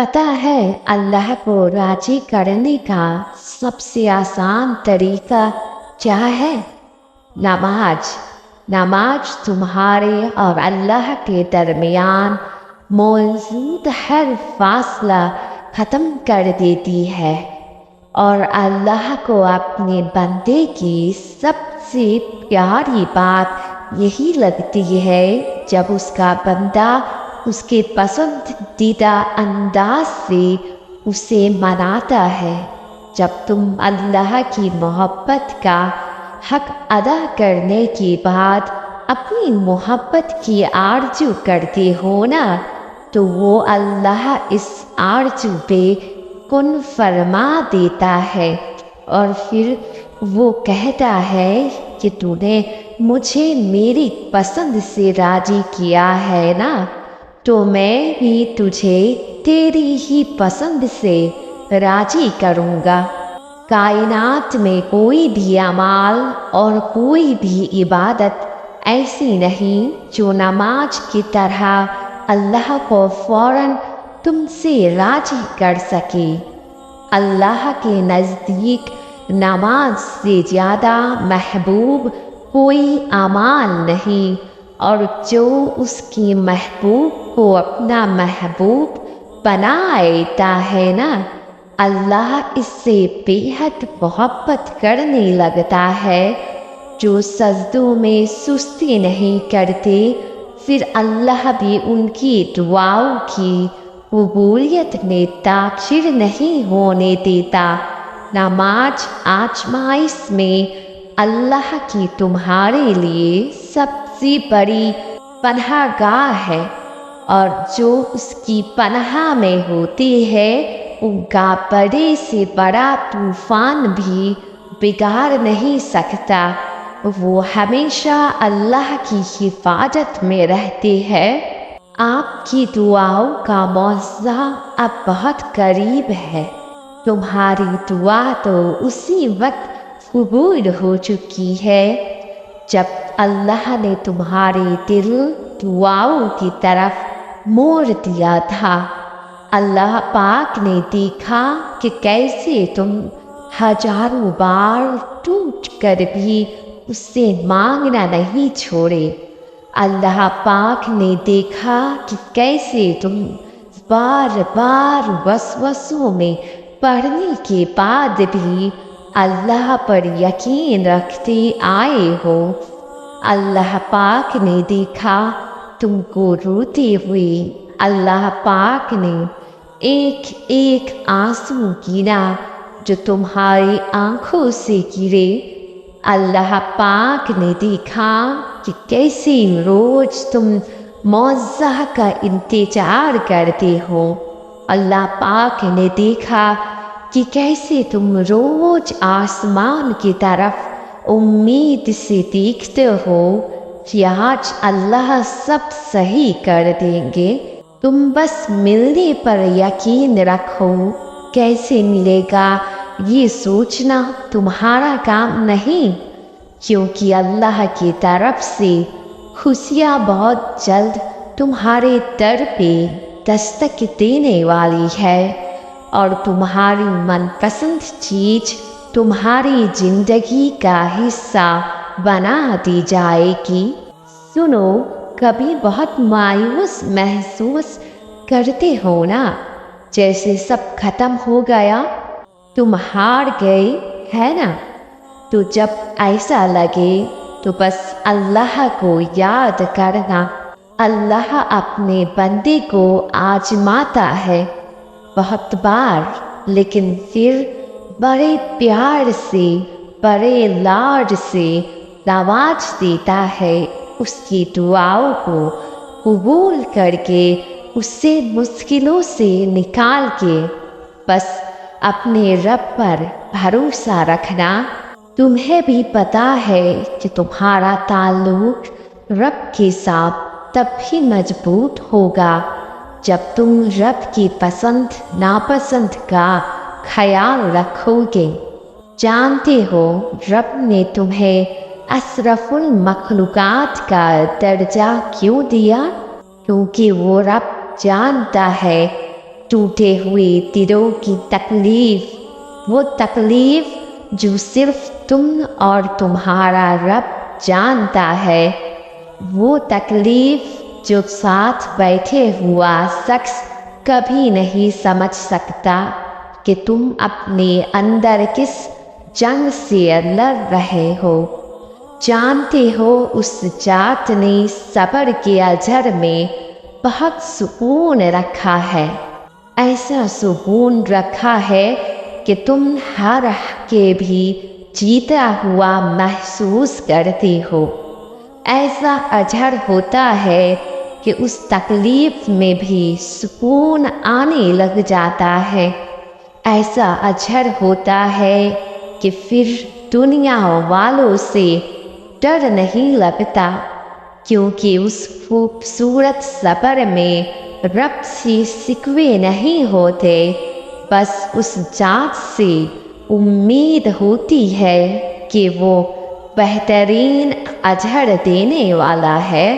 पता है अल्लाह को राजी करने का सबसे आसान तरीका क्या है? नमाज। नमाज तुम्हारे और अल्लाह के दरमियान मौजूद हर फासला ख़त्म कर देती है और अल्लाह को अपने बंदे की सबसे प्यारी बात यही लगती है जब उसका बंदा उसके पसंदीदा अंदाज से उसे मनाता है। जब तुम अल्लाह की मोहब्बत का हक अदा करने के बाद अपनी मोहब्बत की आरज़ू करते हो ना, तो वो अल्लाह इस आरज़ू पे कुन फरमा देता है और फिर वो कहता है कि तूने मुझे मेरी पसंद से राज़ी किया है ना, तो मैं भी तुझे तेरी ही पसंद से राज़ी करूँगा। कायनात में कोई भी अमाल और कोई भी इबादत ऐसी नहीं जो नमाज की तरह अल्लाह को फ़ौरन तुमसे राज़ी कर सके। अल्लाह के नज़दीक नमाज से ज़्यादा महबूब कोई अमाल नहीं, और जो उसकी महबूब को अपना महबूब बनाता है ना, अल्लाह इससे बेहद मोहब्बत करने लगता है। जो सजदों में सुस्ती नहीं करते, फिर अल्लाह भी उनकी दुआओं की कबूलियत में ताख़ीर नहीं होने देता। नमाज आज़माइश में अल्लाह की तुम्हारे लिए सबसे बड़ी पनाहगाह है, और जो उसकी पनाह में होते हैं उनका बड़े से बड़ा तूफ़ान भी बिगाड़ नहीं सकता। वो हमेशा अल्लाह की हिफाजत में रहते हैं। आपकी दुआओं का मौज़ा अब बहुत करीब है। तुम्हारी दुआ तो उसी वक्त कबूल हो चुकी है जब अल्लाह ने तुम्हारे दिल दुआओं की तरफ मोड़ दिया था। अल्लाह पाक ने देखा कि कैसे तुम हजारों बार टूट कर भी उससे मांगना नहीं छोड़े। अल्लाह पाक ने देखा कि कैसे तुम बार बार वसवसों में पढ़ने के बाद भी अल्लाह पर यकीन रखते आए हो। अल्लाह पाक ने देखा तुमको रोते हुए। अल्लाह पाक ने एक एक आंसू गिना जो तुम्हारी आंखों से गिरे। अल्लाह पाक ने देखा कि कैसे रोज तुम मौज़ा का इंतजार करते हो। अल्लाह पाक ने देखा कि कैसे तुम रोज आसमान की तरफ उम्मीद से देखते हो कि आज अल्लाह सब सही कर देंगे। तुम बस मिलने पर यकीन रखो। कैसे मिलेगा ये सोचना तुम्हारा काम नहीं, क्योंकि अल्लाह की तरफ से खुशियाँ बहुत जल्द तुम्हारे दर पे दस्तक देने वाली है और तुम्हारी मनपसंद चीज़ तुम्हारी ज़िंदगी का हिस्सा बना दी जाएगी। सुनो, कभी बहुत मायूस महसूस करते हो ना, जैसे सब खत्म हो गया, तुम हार गए, है ना? तो जब ऐसा लगे तो बस अल्लाह को याद करना। अल्लाह अपने बंदे को आजमाता है बहुत बार, लेकिन फिर बड़े प्यार से, बड़े लाड से नवाज देता है। उसकी दुआओं को कबूल करके, उससे मुश्किलों से निकाल के बस अपने रब पर भरोसा रखना। तुम्हें भी पता है कि तुम्हारा ताल्लुक रब के साथ तब ही मजबूत होगा जब तुम रब की पसंद नापसंद का ख्याल रखोगे। जानते हो रब ने तुम्हें अशरफुल मखलूकात का दर्जा क्यों दिया? क्योंकि वो रब जानता है टूटे हुए दिलों की तकलीफ, वो तकलीफ जो सिर्फ तुम और तुम्हारा रब जानता है, वो तकलीफ जो साथ बैठे हुआ शख्स कभी नहीं समझ सकता कि तुम अपने अंदर किस जंग से लड़ रहे हो। जानते हो उस जात ने सब्र के अजर में बहुत सुकून रखा है, ऐसा सुकून रखा है कि तुम हर के भी जीता हुआ महसूस करते हो। ऐसा अजर होता है कि उस तकलीफ में भी सुकून आने लग जाता है। ऐसा अजर होता है कि फिर दुनिया वालों से डर नहीं लगता, क्योंकि उस खूबसूरत सब्र में रब से सिकवे नहीं होते, बस उस जात से उम्मीद होती है कि वो बेहतरीन अजर देने वाला है।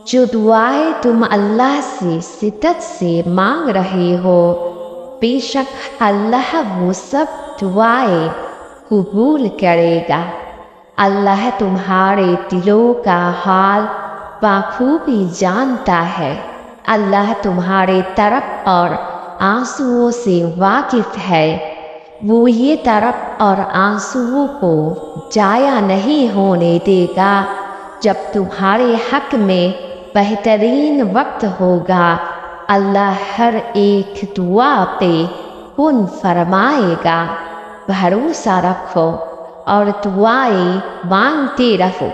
जो दुआएं तुम अल्लाह से शिद्दत से मांग रहे हो, बेशक अल्लाह वो सब दुआएं कबूल करेगा। अल्लाह तुम्हारे दिलों का हाल बखूबी जानता है। अल्लाह तुम्हारे तरफ और आंसुओं से वाकिफ है। वो ये तरफ और आंसुओं को जाया नहीं होने देगा। जब तुम्हारे हक में बेहतरीन वक्त होगा, अल्लाह हर एक दुआ पे पुन फरमाएगा। भरोसा रखो और दुआएं मांगते रहो।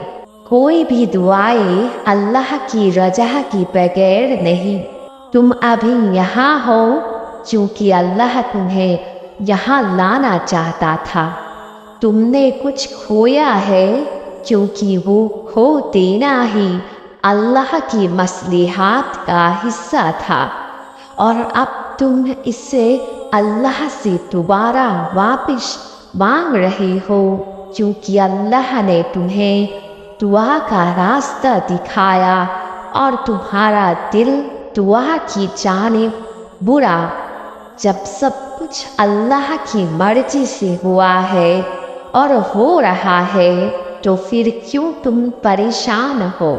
कोई भी दुआएं अल्लाह की रजा के बगैर नहीं। तुम अभी यहाँ हो क्योंकि अल्लाह तुम्हें यहाँ लाना चाहता था। तुमने कुछ खोया है क्योंकि वो खो देना ही अल्लाह की मसलिहात का हिस्सा था, और अब तुम इससे अल्लाह से दोबारा वापस मांग रहे हो क्योंकि अल्लाह ने तुम्हें दुआ का रास्ता दिखाया और तुम्हारा दिल दुआ की जानिब बुरा। जब सब कुछ अल्लाह की मर्जी से हुआ है और हो रहा है, तो फिर क्यों तुम परेशान हो?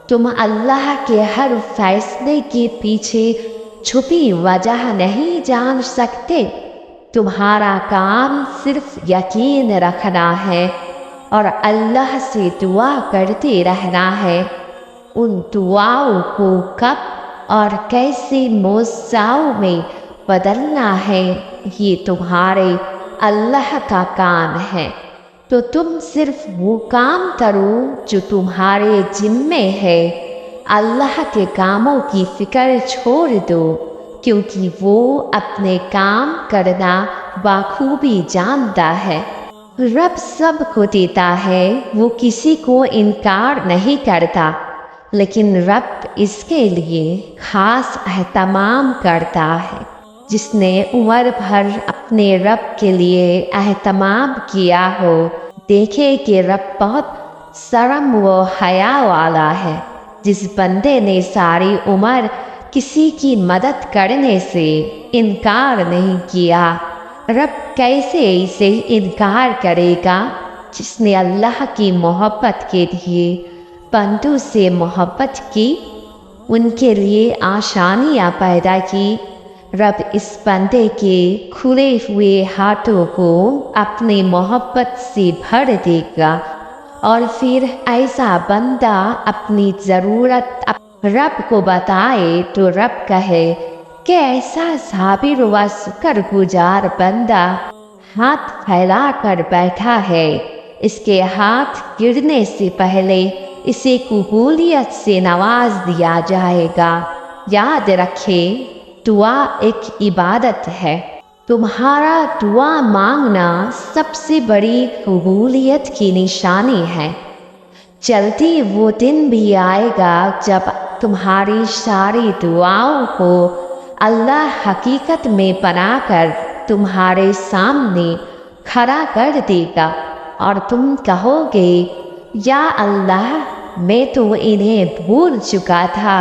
तुम अल्लाह के हर फैसले के पीछे छुपी वजह नहीं जान सकते। तुम्हारा काम सिर्फ यकीन रखना है और अल्लाह से दुआ करते रहना है। उन दुआओं को कब और कैसे मौज़ाओं में बदलना है, ये तुम्हारे अल्लाह का काम है। तो तुम सिर्फ वो काम करो जो तुम्हारे जिम्मे है। अल्लाह के कामों की फिक्र छोड़ दो, क्योंकि वो अपने काम करना बखूबी जानता है। रब सब को देता है, वो किसी को इनकार नहीं करता, लेकिन रब इसके लिए खास एहतमाम करता है। जिसने उम्र भर अपने रब के लिए एहतमाम किया हो, देखे कि रब बहुत शर्म व हया वाला है। जिस बंदे ने सारी उम्र किसी की मदद करने से इनकार नहीं किया, रब कैसे इसे इनकार करेगा? जिसने अल्लाह की मोहब्बत के लिए बंदों से मोहब्बत की, उनके लिए आसानियाँ पैदा की, रब इस बंदे के खुले हुए हाथों को अपनी मोहब्बत से भर देगा। और फिर ऐसा बंदा अपनी ज़रूरत रब को बताए तो रब कहे कि ऐसा साबिर व शुक्रगुजार बंदा हाथ फैला कर बैठा है, इसके हाथ गिरने से पहले इसे कबूलियत से नवाज दिया जाएगा। याद रखें, दुआ एक इबादत है। तुम्हारा दुआ मांगना सबसे बड़ी कबूलियत की निशानी है। जल्दी वो दिन भी आएगा जब तुम्हारी सारी दुआओं को अल्लाह हकीकत में बनाकर तुम्हारे सामने खड़ा कर देगा और तुम कहोगे, या अल्लाह, मैं तो इन्हें भूल चुका था।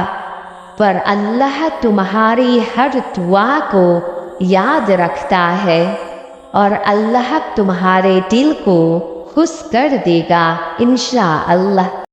پر اللہ تمہاری ہر دعا کو یاد رکھتا ہے اور اللہ تمہارے دل کو خوش کر دے گا انشاءاللہ۔